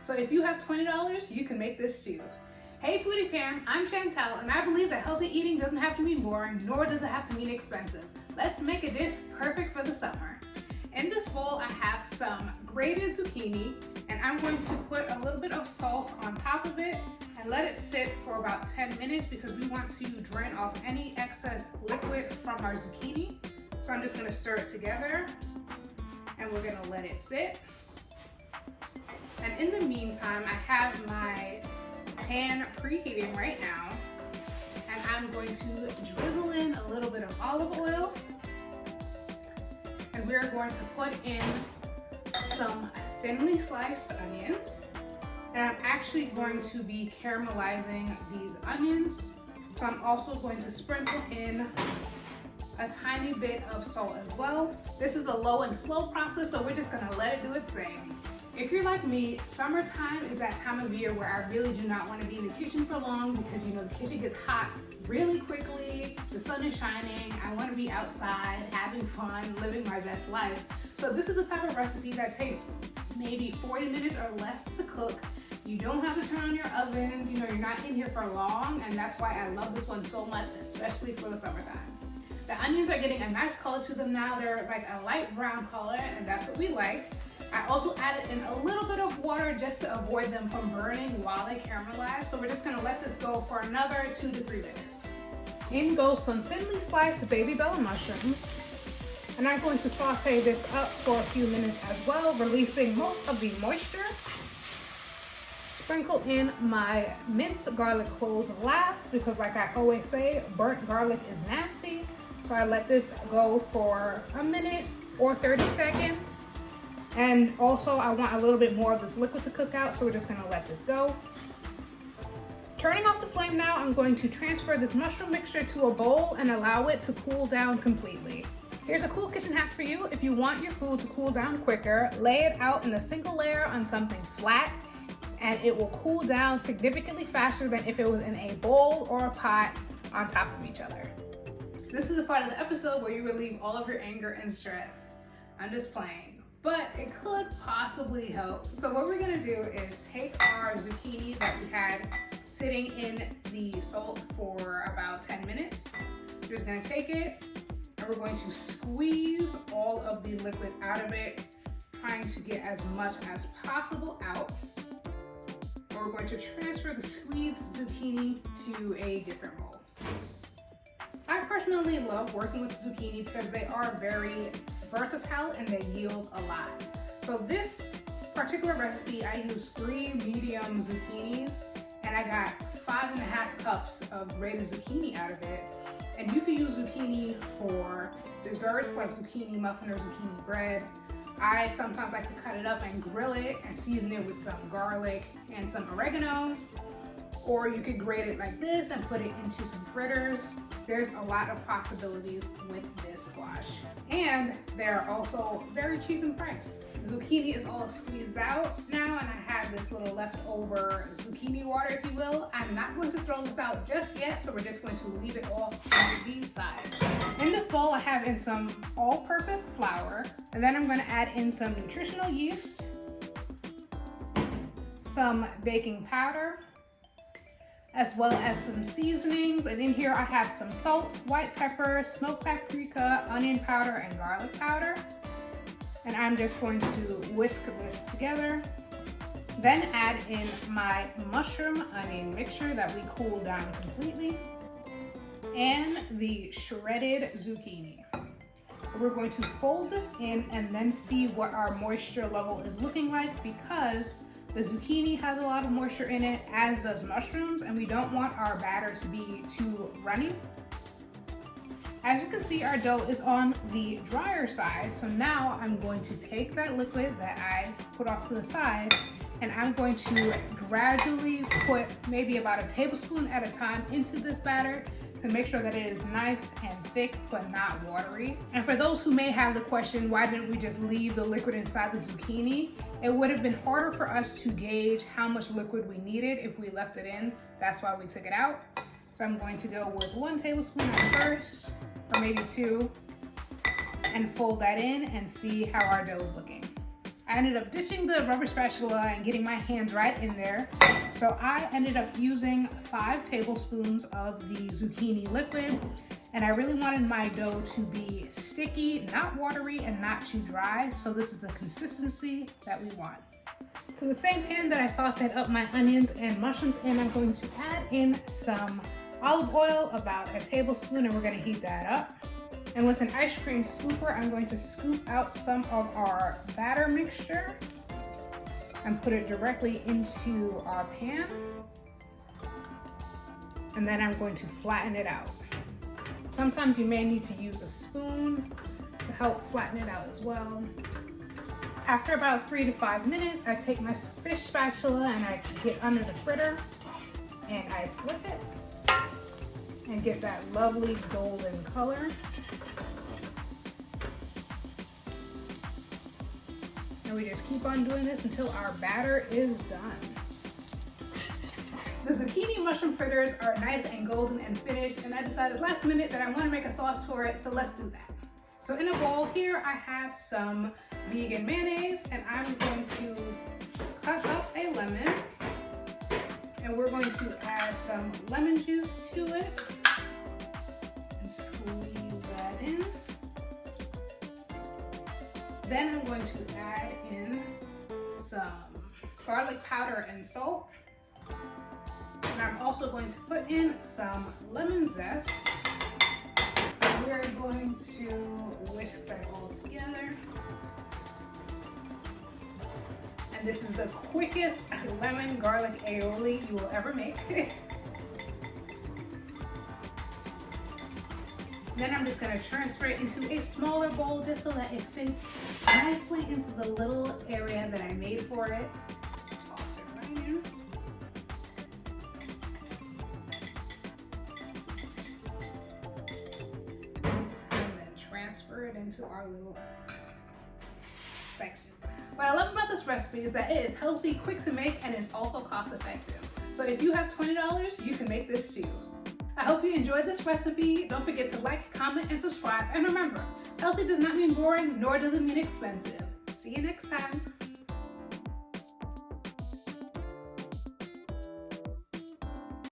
So if you have $20, you can make this too. Hey Foodie Fam, I'm Chantel, and I believe that healthy eating doesn't have to be boring, nor does it have to mean expensive. Let's make a dish perfect for the summer. In this bowl, I have some grated zucchini, and I'm going to put a little bit of salt on top of it and let it sit for about 10 minutes because we want to drain off any excess liquid from our zucchini. So I'm just gonna stir it together and we're gonna let it sit. And in the meantime, I have my pan preheating right now, and I'm going to drizzle in a little bit of olive oil, and we're going to put in some thinly sliced onions, and I'm actually going to be caramelizing these onions, so I'm also going to sprinkle in a tiny bit of salt as well. This is a low and slow process, so we're just gonna let it do its thing. If you're like me, summertime is that time of year where I really do not want to be in the kitchen for long because you know the kitchen gets hot really quickly, the sun is shining, I want to be outside, having fun, living my best life. So this is the type of recipe that takes maybe 40 minutes or less to cook. You don't have to turn on your ovens, you know, you're not in here for long, and that's why I love this one so much, especially for the summertime. The onions are getting a nice color to them now. They're like a light brown color, and that's what we like. I also added in a little bit of water just to avoid them from burning while they caramelize. So we're just gonna let this go for another 2 to 3 minutes. In goes some thinly sliced baby bell mushrooms. And I'm going to saute this up for a few minutes as well, releasing most of the moisture. Sprinkle in my minced garlic cloves last because like I always say, burnt garlic is nasty. So I let this go for a minute or 30 seconds. And also I want a little bit more of this liquid to cook out, so we're just gonna let this go. Turning off the flame now, I'm going to transfer this mushroom mixture to a bowl and allow it to cool down completely. Here's a cool kitchen hack for you. If you want your food to cool down quicker, lay it out in a single layer on something flat, and it will cool down significantly faster than if it was in a bowl or a pot on top of each other. This is the part of the episode where you relieve all of your anger and stress. I'm just playing, but it could possibly help. So what we're gonna do is take our zucchini that we had sitting in the salt for about 10 minutes. We're just gonna take it and we're going to squeeze all of the liquid out of it, trying to get as much as possible out. We're going to transfer the squeezed zucchini to a different bowl. I personally love working with zucchini because they are very versatile and they yield a lot. So this particular recipe, I used 3 medium zucchinis and I got 5.5 cups of grated zucchini out of it. And you can use zucchini for desserts like zucchini muffin or zucchini bread. I sometimes like to cut it up and grill it and season it with some garlic and some oregano. Or you could grate it like this and put it into some fritters. There's a lot of possibilities with this squash. And they're also very cheap in price. Zucchini is all squeezed out now, and I have this little leftover zucchini water, if you will. I'm not going to throw this out just yet, so we're just going to leave it off on these sides. In this bowl, I have in some all-purpose flour, and then I'm gonna add in some nutritional yeast, some baking powder, as well as some seasonings. And in here I have some salt, white pepper, smoked paprika, onion powder, and garlic powder. And I'm just going to whisk this together. Then add in my mushroom onion mixture that we cooled down completely, and the shredded zucchini. We're going to fold this in and then see what our moisture level is looking like, because the zucchini has a lot of moisture in it, as does mushrooms, and we don't want our batter to be too runny. As you can see, our dough is on the drier side, so now I'm going to take that liquid that I put off to the side, and I'm going to gradually put maybe about a tablespoon at a time into this batter to make sure that it is nice and thick but not watery. And for those who may have the question, why didn't we just leave the liquid inside the zucchini? It would have been harder for us to gauge how much liquid we needed if we left it in. That's why we took it out. So I'm going to go with 1 tablespoon at first, or maybe 2, and fold that in and see how our dough is looking. I ended up dishing the rubber spatula and getting my hands right in there. So I ended up using 5 tablespoons of the zucchini liquid. And I really wanted my dough to be sticky, not watery, and not too dry. So this is the consistency that we want. To the same pan that I sauteed up my onions and mushrooms in, I'm going to add in some olive oil, about a tablespoon, and we're going to heat that up. And with an ice cream scooper, I'm going to scoop out some of our batter mixture and put it directly into our pan. And then I'm going to flatten it out. Sometimes you may need to use a spoon to help flatten it out as well. After about 3 to 5 minutes, I take my fish spatula and I get under the fritter and I flip it and get that lovely golden color. And we just keep on doing this until our batter is done. The zucchini mushroom fritters are nice and golden and finished, and I decided last minute that I want to make a sauce for it, so let's do that. So in a bowl here, I have some vegan mayonnaise, and I'm going to cut up a lemon, and we're going to add some lemon juice to it and squeeze that in. Then I'm going to add in some garlic powder and salt. And I'm also going to put in some lemon zest. We're going to whisk that all together. And this is the quickest lemon garlic aioli you will ever make. Then I'm just going to transfer it into a smaller bowl just so that it fits nicely into the little area that I made for it. Toss it right in. Transfer it into our little section. What I love about this recipe is that it is healthy, quick to make, and it's also cost effective. So if you have $20, you can make this too. I hope you enjoyed this recipe. Don't forget to like, comment, and subscribe. And remember, healthy does not mean boring, nor does it mean expensive. See you next time.